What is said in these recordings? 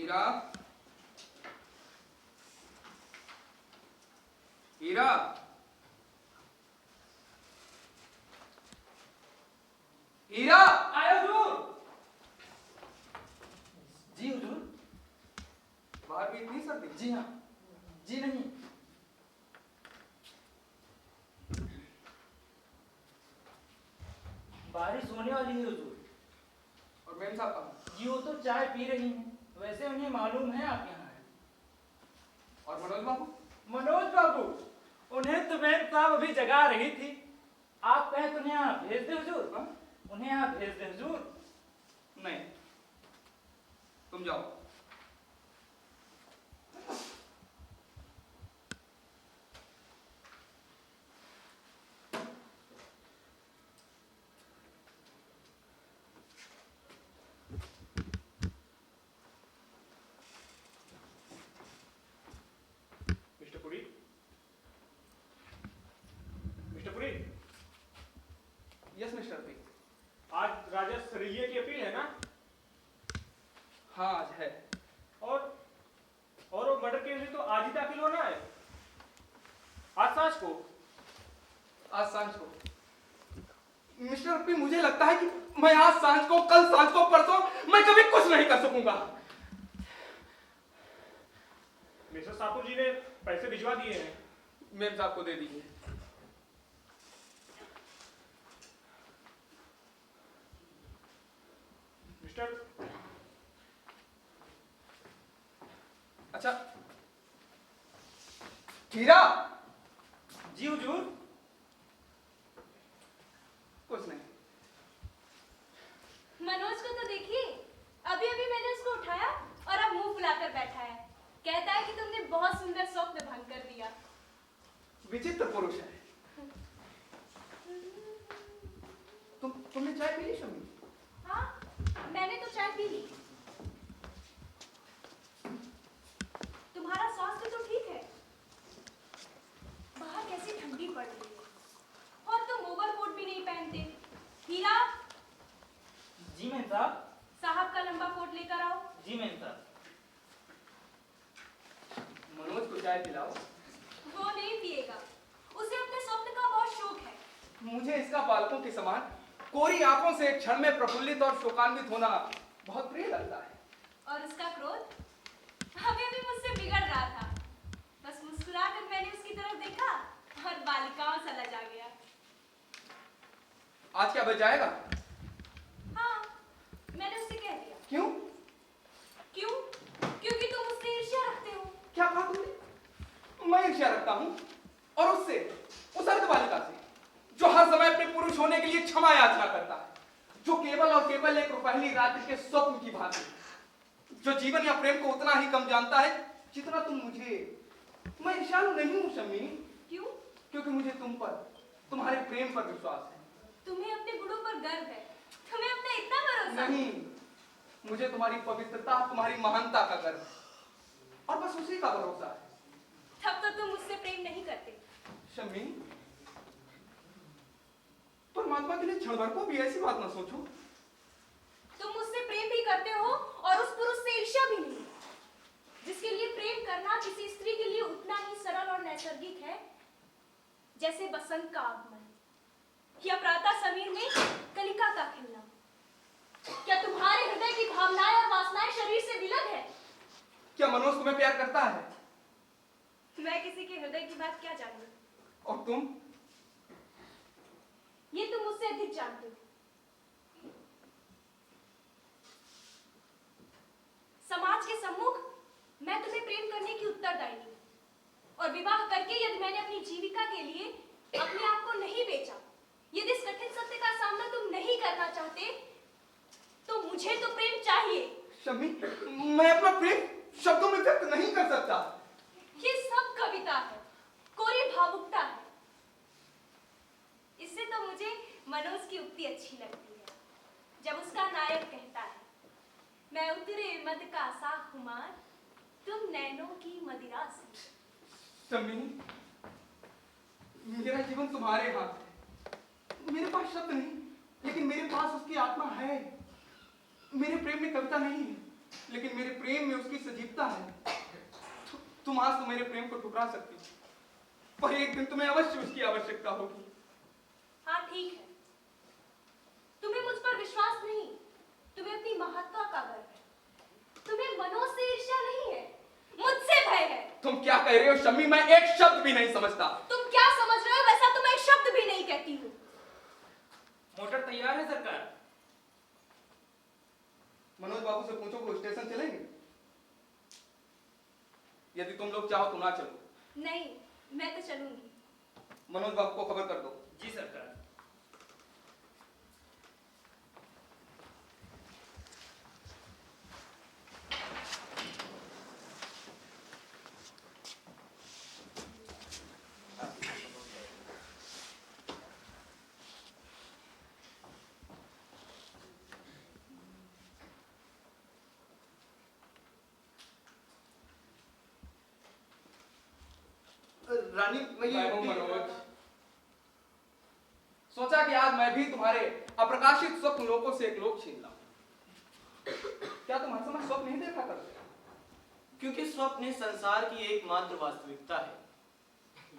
हीरा, हीरा, हीरा। आया हुजूर। जी हुजूर। बाहर भी इतनी सर्दी? जी हाँ। जी नहीं। बारिश होने वाली है हुजूर। और मैम साहब कहाँ? जी वो तो चाय पी रही हैं। वैसे उन्हें मालूम है आप यहाँ हैं। और मनोज बाबू? मनोज बाबू, उन्हें तो मैम साहब अभी जगा रही थी। आप कहें तो उन्हें यहाँ भेज दे हुजूर। हाँ? उन्हें यहाँ भेज दे हुजूर। नहीं, तुम जाओ। Mister Puri, mister Puri, yes mister P. आज राजा सरैया की अपील है ना? हाँ आज है। और वो मर्डर केस में तो आज ही दाखिल होना है। आज सांझ को। आज सांझ को। मिस्टर पी, मुझे लगता है कि मैं आज सांझ को, कल सांझ को, परसों मैं कभी कुछ नहीं कर सकूंगा। मिस्टर सापुर जी ने पैसे भिजवा दिए हैं। मेम साहब को दे दीजिए। मिस्टर, अच्छा हीरा। जी हुजूर। कुछ नहीं। मनोज को तो देखिए, अभी अभी मैंने उसको उठाया और अब मुंह फुलाकर बैठा है। कहता है कि तुमने बहुत सुंदर स्वप्न भंग कर दिया। विचित्र पुरुष है। तुमने चाय पी ली शम्मी? हाँ, मैंने तो चाय पी ली। तुम्हारा स्वास्थ्य तो ठीक है? बाहर कैसी ठंडी पड़ रही है और तुम ओवरकोट भी नहीं पहनते। हीरा, जी मैम साहब। साहब का लंबा कोट लेकर आओ। जी मैम साहब। मनोज को चाय पिलाओ। वो नहीं पिएगा, उसे अपने स्वप्न का बहुत शौक है। मुझे इसका बालकों के समान कोरी आंखों से एक क्षण में प्रफुल्लित और शोकान्वित होना बहुत प्रिय लगता है। और उसका क्रोध अभी भी मुझसे बिगड़ रहा था। बस मुस्कुराकर मैंने उसकी तरफ देखा और बालिकाओं सा लजा गया। आज क्या बच जाएगा? हाँ, मैंने उससे कह दिया। क्यों? क्यों? क्योंकि तुम मुझसे ईर्ष्या रखते हो। क्या कहा तुमने? मैं ईर्ष्या रखता हूं, और उससे, उस अर्ध बालिका से जो हर समय अपने पुरुष होने के लिए क्षमा याचना करता है, जो केवल और केवल एक रुपहली रात्रि के स्वप्न की भांति, जो जीवन या प्रेम को उतना ही कम जानता है जितना तुम मुझे। मैं ईर्ष्यालु नहीं हूं शम्मी। क्यों? क्योंकि मुझे तुम पर, तुम्हारे प्रेम पर विश्वास है। तुम्हें अपने गुणों पर गर्व है। तुम्हें अपना इतना भरोसा? नहीं, मुझे तुम्हारी पवित्रता, तुम्हारी महानता का गर्व है, और बस उसी का भरोसा है। तब तो तुम मुझसे प्रेम नहीं करते। शम्मी, परमात्मा के लिए क्षण भर को भी ऐसी बात ना सोचो। तुम मुझसे प्रेम भी करते हो और उस पुरुष से ईर्ष्या भी नहीं, जिसके लिए प्रेम करना किसी स्त्री के लिए उतना ही सरल और नैसर्गिक है जैसे बसंत का आगमन या प्रातः समीर में कलिका का खिलना। क्या तुम्हारे हृदय की भावनाएं और वासनाएं शरीर से विलग है? क्या मनोज तुम्हें प्यार करता है? मैं किसी के हृदय की बात क्या जानूं? और तुम? ये तुम मुझसे अधिक जानते हो। समाज के सम्मुख मैं तुम्हें प्रेम करने की उत्तरदायिनी हूं, और विवाह करके यदि मैंने अपनी जीविका के लिए अपने आप को नहीं बेचा, यदि इस कठिन सत्य का सामना तुम नहीं करना चाहते, तो मुझे तो प्रेम चाहिए। शम्मी, मैं अपना प्रेम शब्दों में व्यक्त नहीं कर सकता। ये सब कविता है, कोरी भावुकता है। इससे तो मुझे मनोज की उक्ति अच्छी लगती है, जब उसका नायक कहता है, मैं उतरे मद का सा खुमार, तुम नैनों की मदिरा से। शम्मी, मेरा जीवन तुम्हारे हाथ है। मेरे पास शब्द नहीं, लेकिन मेरे पास उसकी आत्मा है। मेरे प्रेम में कविता नहीं है, लेकिन मेरे प्रेम में उसकी सजीवता है। तुम आज तो मेरे प्रेम को ठुकरा सकती हो, पर एक दिन तुम्हें अवश्य उसकी आवश्यकता होगी। हाँ ठीक है, तुम्हें मुझ पर विश्वास नहीं, तुम्हें अपनी महत्ता का गर्व है। तुम्हें मनोज से ईर्ष्या नहीं है, मुझसे भय है। तुम क्या कह रहे हो शम्मी? मैं एक शब्द भी नहीं समझता। तुम क्या समझ रहे हो वैसा तो मैं एक शब्द भी नहीं कहती हूँ। मोटर तैयार है सरकार। मनोज बाबू से पूछो वो स्टेशन चलेंगे? यदि तुम लोग चाहो तो ना चलो। नहीं, मैं तो चलूंगी। मनोज बाबू को खबर कर दो। जी सरकार। रानी मैं हूं मनोज। सोचा कि आज मैं भी तुम्हारे अप्रकाशित स्वप्न लोकों से एक लोक छीन लाऊं। क्या तुम हर समय स्वप्न नहीं देखा करते? क्योंकि स्वप्न इस संसार की एकमात्र वास्तविकता है।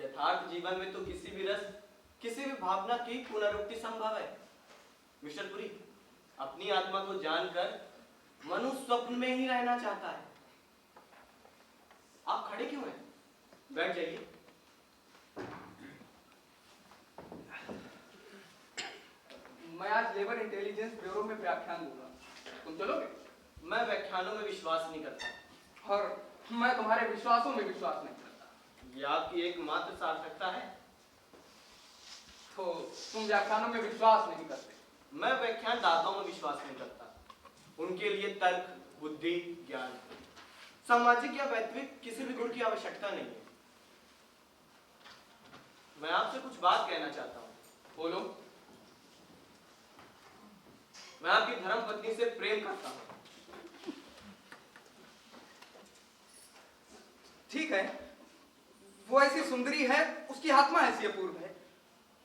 यथार्थ जीवन में तो किसी भी रस, किसी भी भावना की पुनरुक्ति संभव है। मिस्टर पुरी, अपनी आत्मा को जानकर मनुष्य स्वप्न में ही रहना चाहता है। आप खड़े क्यों हैं? बैठ जाइए। मैं आज लेबर इंटेलिजेंस ब्यूरो में व्याख्यान दूंगा, तुम चलोगे? मैं व्याख्यानों में विश्वास नहीं करता। और मैं तुम्हारे विश्वासों में विश्वास नहीं करता। यह आपकी एकमात्र सार्थकता है। तो तुम व्याख्यानों में विश्वास नहीं करते? मैं व्याख्यान दाताओं में विश्वास नहीं करता। उनके लिए तर्क, बुद्धि, ज्ञान, सामाजिक या वैश्विक किसी भी गुण की आवश्यकता नहीं है। मैं आपसे कुछ बात कहना चाहता हूं। बोलो। मैं आपकी धर्म पत्नी से प्रेम करता हूं। ठीक है, वो ऐसी सुंदरी है, उसकी आत्मा ऐसी अपूर्व है,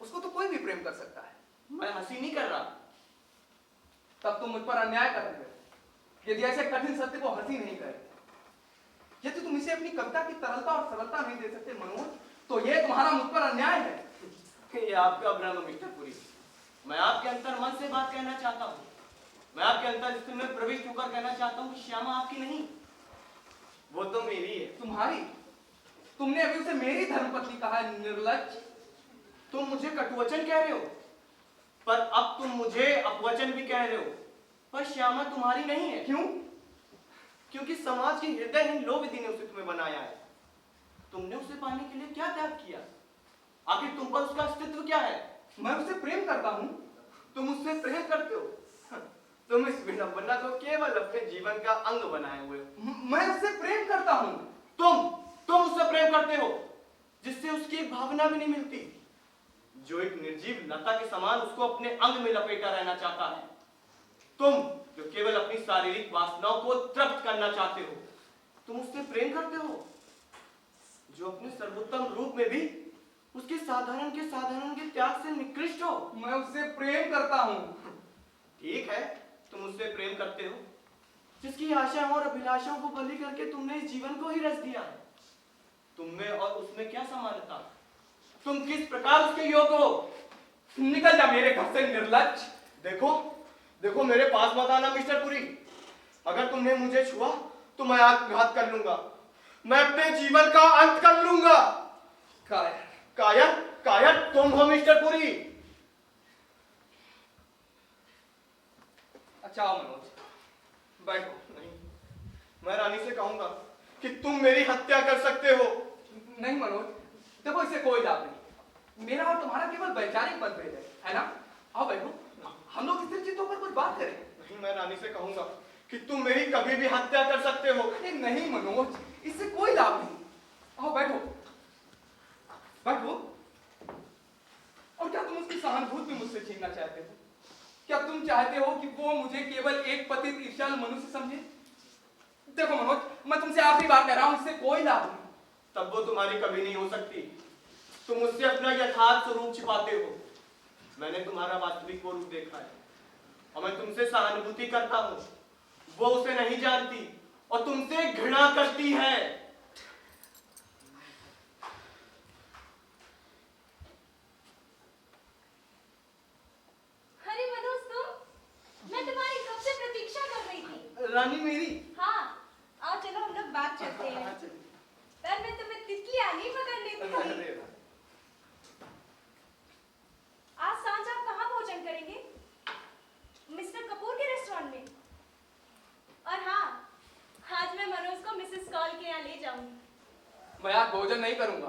उसको तो कोई भी प्रेम कर सकता है। मैं हंसी नहीं कर रहा। तब तुम मुझ पर अन्याय कर रहे हो। यदि ऐसे कठिन सत्य को हंसी नहीं करे, यदि तुम इसे अपनी कविता की तरलता और सरलता नहीं दे सकते मनोज, तो ये तुम्हारा मुझ पर अन्याय है। ये आपका भ्रम है मिस्टर पुरी। मैं आपके अंतर मन से बात कहना चाहता हूँ। मैं आपके अंतर स्थिति में प्रविष्ट होकर कहना चाहता हूँ कि श्यामा आपकी नहीं, वो तो मेरी है। तुम्हारी? तुमने अभी उसे मेरी धर्मपत्नी कहा है, निर्लज्ज। तुम मुझे कटुवचन कह रहे हो, पर अब तुम मुझे अपवचन भी कह रहे हो। पर श्यामा तुम्हारी नहीं है। क्यों? क्योंकि समाज की हृदयहीन लोभिदी ने उसे तुम्हें बनाया है। तुमने उसे पाने के लिए क्या त्याग किया? आखिर तुम पर उसका अस्तित्व क्या है? मैं उससे प्रेम करता हूँ। तुम उससे प्रेम करते हो? तुम इस विडंबना को केवल अपने जीवन का अंग बनाए हुए हो। मैं उससे प्रेम करता हूँ। तुम उससे प्रेम करते हो जिससे उसकी एक भावना भी नहीं मिलती, जो एक निर्जीव लता के समान उसको अपने अंग में लपेटा रहना चाहता है। तुम जो केवल अपनी शारीरिक वासनाओं को तृप्त करना चाहते हो, तुम उससे प्रेम करते हो जो अपने सर्वोत्तम रूप में भी उसके साधारण के त्याग से निकृष्ट हो। मैं उससे प्रेम करता हूँ। ठीक है, तुम उससे प्रेम करते हो जिसकी आशाओं और अभिलाषाओं को बलि करके तुमने इस जीवन को ही रच दिया है। तुम में और उसमें क्या समानता? तुम किस प्रकार उसके योग्य हो? निकल जा मेरे घर से निर्लज्ज। देखो मेरे पास मत आना मिस्टर पुरी। अगर तुमने मुझे छुआ तो मैं आत्मघात कर लूंगा। मैं अपने जीवन का अंत कर लूंगा। कायर तुम हो मिस्टर पुरी। अच्छा आओ मनोज, बैठो। नहीं, मैं रानी से कहूंगा कि तुम मेरी हत्या कर सकते हो। नहीं मनोज, देखो इससे कोई लाभ नहीं। मेरा और तुम्हारा केवल वैचारिक मतभेद है ना? आओ बैठो, हम लोग स्थिर चित्तों पर कुछ बात करें। नहीं, मैं रानी से कहूंगा कि तुम मेरी कभी भी हत्या कर सकते हो। नहीं मनोज, इससे कोई लाभ नहीं। आओ बैठो बैठो। और क्या तुम उसकी सहानुभूति मुझसे छीनना चाहते हो? क्या तुम चाहते हो कि वो मुझे केवल एक पतित ईर्ष्याल मनुष्य समझे? देखो मनोज, मैं तुमसे आखिरी बार कह रहा हूं, इससे कोई लाभ नहीं। तब वो तुम्हारी कभी नहीं हो सकती। तुम उससे अपना यथार्थ स्वरूप छिपाते हो। मैंने तुम्हारा वास्तविक वो रूप देखा है और मैं तुमसे सहानुभूति करता हूँ। वो उसे नहीं जानती और तुमसे घृणा करती है। अरे मनोज, तुम? मैं तुम्हारी कब से प्रतीक्षा कर रही थी। रानी मेरी। हाँ, आओ चलो हम लोग बात करते हैं। पर मैं तुम्हें तितलियां नहीं पकड़ने दूंगी। आज सांझ आप कहाँ भोजन करेंगे? मिस्टर कपूर के रेस्टोरेंट में। और हाँ, आज मैं मनोज को मिसेस कॉल के यहाँ ले जाऊंगी। मैं आज भोजन नहीं करूंगा।